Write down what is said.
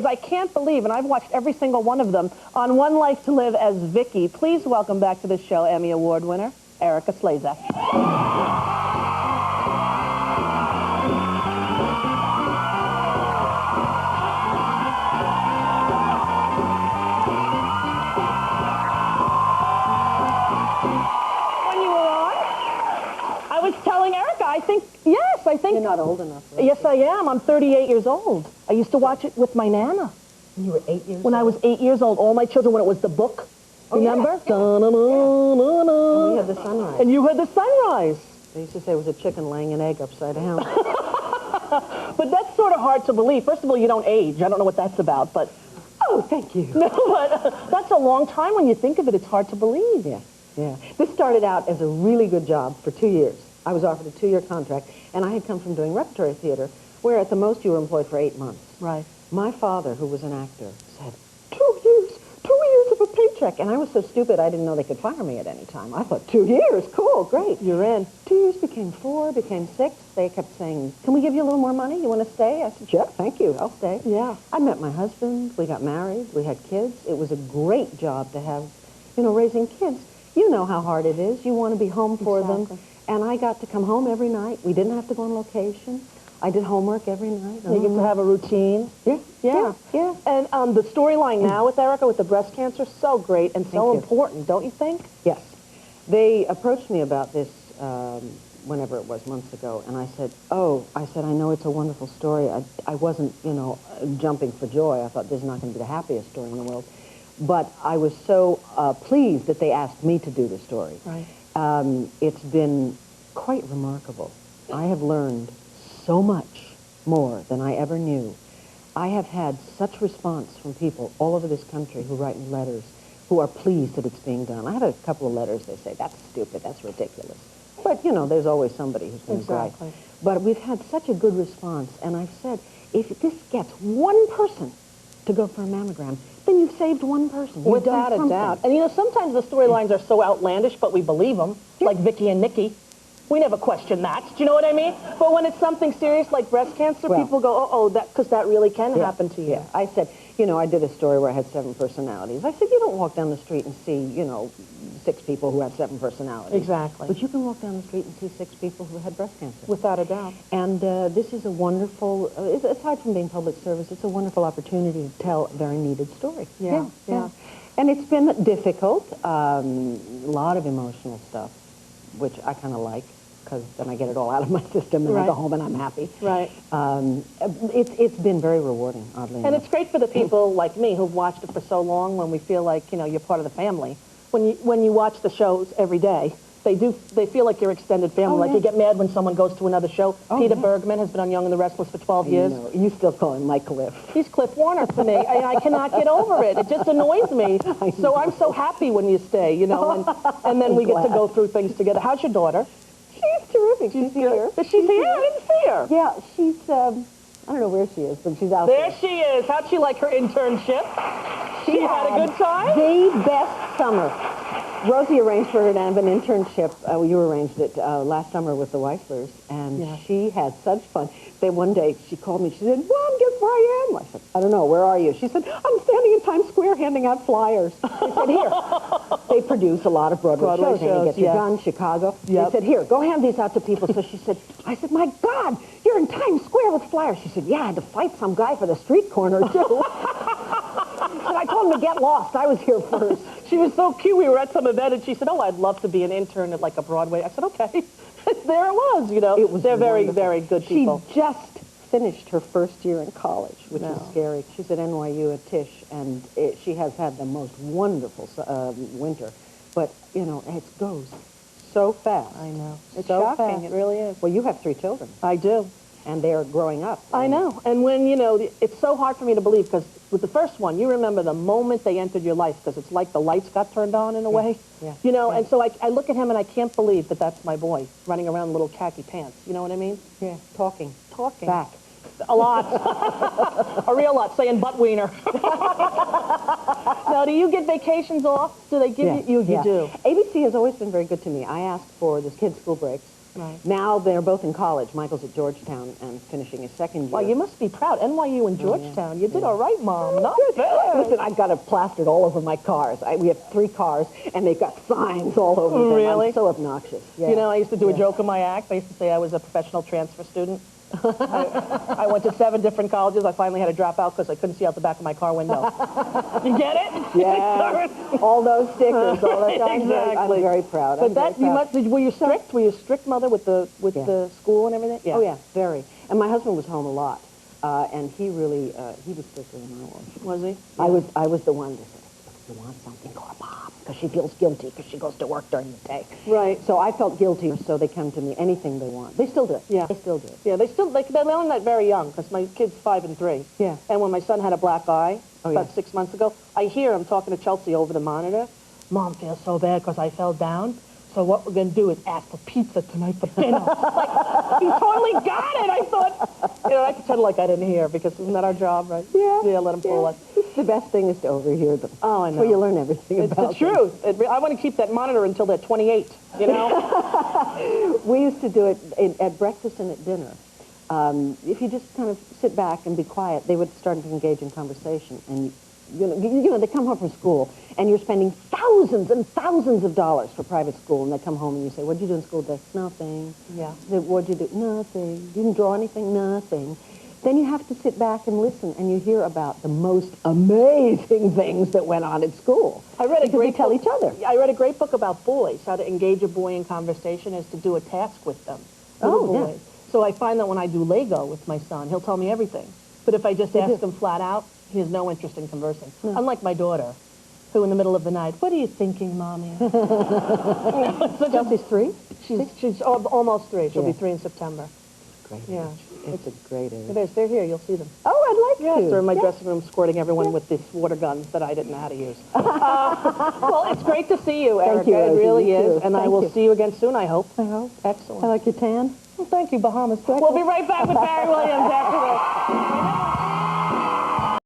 I can't believe, and I've watched every single one of them, on One Life to Live as Vicky. Please welcome back to the show Emmy Award winner, Erika Slezak. I was telling Erika, I think... You're not old enough, right? Yes, I am. I'm 38 years old. I used to watch it with my Nana. When you were 8 years old? When I was 8 years old. All my children, when it was the book. Remember? Yeah. And we had the sunrise. And you had the sunrise. They used to say it was a chicken laying an egg upside down. But that's sort of hard to believe. First of all, you don't age. I don't know what that's about, but... Oh, thank you. No, but that's a long time. When you think of it, it's hard to believe. Yeah, yeah. This started out as a really good job for 2 years. I was offered a 2-year contract, and I had come from doing repertory theater, where at the most you were employed for 8 months. Right. My father, who was an actor, said, 2 years of a paycheck. And I was so stupid, I didn't know they could fire me at any time. I thought, 2 years, cool, great. You're in. 2 years became 4, became 6. They kept saying, can we give you a little more money? You want to stay? I said, yeah, thank you, I'll stay. Yeah. I met my husband, we got married, we had kids. It was a great job to have, you know, raising kids. You know how hard it is. You want to be home for them. And I got to come home every night. We didn't have to go on location. I did homework every night. You get to have a routine. Yeah, yeah, yeah. And the storyline now with Erika, with the breast cancer, so great and so important, don't you think? Yes. They approached me about this whenever it was, months ago, and I said, I know it's a wonderful story. I wasn't, you know, jumping for joy. I thought this is not going to be the happiest story in the world. But I was so pleased that they asked me to do the story. Right. It's been quite remarkable. I have learned so much more than I ever knew. I have had such response from people all over this country who write me letters, who are pleased that it's being done. I had a couple of letters, they say, that's stupid, that's ridiculous. But, you know, there's always somebody who's going to write. But we've had such a good response, and I've said, if this gets one person to go for a mammogram, then you've saved one person. Without a doubt. And, you know, sometimes the storylines are so outlandish, but we believe them, like Vicky and Nikki. We never question that. Do you know what I mean? But when it's something serious like breast cancer, people go, because that really can happen to you. Yeah. I said, you know, I did a story where I had 7 personalities. I said, you don't walk down the street and see, you know, 6 people who have 7 personalities. Exactly. But you can walk down the street and see 6 people who had breast cancer. Without a doubt. And this is a wonderful, aside from being public service, it's a wonderful opportunity to tell a very needed story. Yeah. And it's been difficult, a lot of emotional stuff, which I kind of like, because then I get it all out of my system and I go home and I'm happy. Right. It's been very rewarding, oddly enough. And it's great for the people like me who've watched it for so long, when we feel like, you know, you're part of the family. When you watch the shows every day, they feel like your extended family. You get mad when someone goes to another show. Peter Bergman has been on Young and the Restless for 12 years. No, you still call him Mike Cliff. He's Cliff Warner for me. I cannot get over it. It just annoys me. So I'm so happy when you stay, you know, and then we get to go through things together. How's your daughter? She's terrific. She's here. She's here? I didn't see her. Yeah, she's, I don't know where she is, but she's out there. There she is. How'd she like her internship? She had a good time? The best summer. Rosie arranged for her to have an internship. You arranged it last summer with the Weislers, and she had such fun. One day she called me. She said, Mom, guess where I am? I said, I don't know. Where are you? She said, I'm standing in Times Square handing out flyers. I said, here. They produce a lot of Broadway shows. And you get your gun, Chicago. They said, here, go hand these out to people. So she said, I said, my God, you're in Times Square with flyers. She said, yeah, I had to fight some guy for the street corner, too. She said, I told him to get lost. I was here first. She was so cute. We were at some event, and she said, I'd love to be an intern at, like, a Broadway. I said, okay. There it was, you know. They're very, very good people. She just finished her first year in college, which is scary. She's at NYU at Tisch, and she has had the most wonderful winter. But, you know, it goes so fast. I know. It's so shocking. Fast. It really is. Well, you have 3 children. I do. And they are growing up. I know. And when, you know, it's so hard for me to believe, because with the first one, you remember the moment they entered your life, because it's like the lights got turned on in a way. Yeah. You know, and so I look at him and I can't believe that that's my boy, running around in little khaki pants. You know what I mean? Yeah, talking. Back. A lot. A real lot, saying butt wiener. Now, do you get vacations off? Do they give you? You do. ABC has always been very good to me. I asked for the kids' school breaks. Right. Now they're both in college. Michael's at Georgetown and finishing his second year. Well, you must be proud. NYU and Georgetown. You did all right, Mom. Not Good. bad. Listen, I've got it plastered all over my cars. We have 3 cars, and they've got signs all over them. Really? I'm so obnoxious. Yeah. You know, I used to do a joke in my act. I used to say I was a professional transfer student. I went to 7 different colleges. I finally had to drop out because I couldn't see out the back of my car window. You get it? Yeah. All those stickers. All that. Exactly. I'm very proud. But that, were you strict? Were you a strict mother with the school and everything? Yeah. Oh, yeah, very. And my husband was home a lot. And he really, he was stricter than I was. Was he? Yeah. I was the one that said, if you want something, call Mom, because she feels guilty because she goes to work during the day. Right. So I felt guilty, so they come to me, anything they want. They still do. Yeah. They still do. Yeah, they learn that very young, because my kid's 5 and 3. Yeah. And when my son had a black eye, about yeah. 6 months ago, I hear him talking to Chelsea over the monitor. Mom feels so bad because I fell down. So what we're going to do is ask for pizza tonight for dinner. Like, he totally got it. I thought, I pretended like I didn't hear, because isn't that our job, right? Yeah. Yeah, let him fool us. The best thing is to overhear them. Oh, I know. That's where you learn everything It's about the truth. I want to keep that monitor until they're 28, you know? We used to do it at breakfast and at dinner. If you just kind of sit back and be quiet, they would start to engage in conversation. And, you know, they come home from school, and you're spending thousands and thousands of dollars for private school, and they come home and you say, what'd you do in school today? Nothing. Yeah. What'd you do? Nothing. You didn't draw anything? Nothing. Then you have to sit back and listen, and you hear about the most amazing things that went on at school. I read a great they tell each other. I read a great book about boys. How to engage a boy in conversation is to do a task with them. Oh, boys. yeah. So I find that when I do Lego with my son, he'll tell me everything. But if I just ask him flat out, he has no interest in conversing. No. Unlike my daughter, who in the middle of the night, what are you thinking, Mommy? Chelsea's 3? She's almost 3. She'll be 3 in September. Great age. Yeah. It's a great age. It is. They're here. You'll see them. Oh, I'd like to. They're in my dressing room squirting everyone with these water guns that I didn't know how to use. Well, it's great to see you, Erika. Thank you, Rosie. It really You is. too. And I will see you again soon, I hope. I hope. Excellent. I like your tan. Well, thank you, Bahamas. We'll be right back with Barry Williams after this.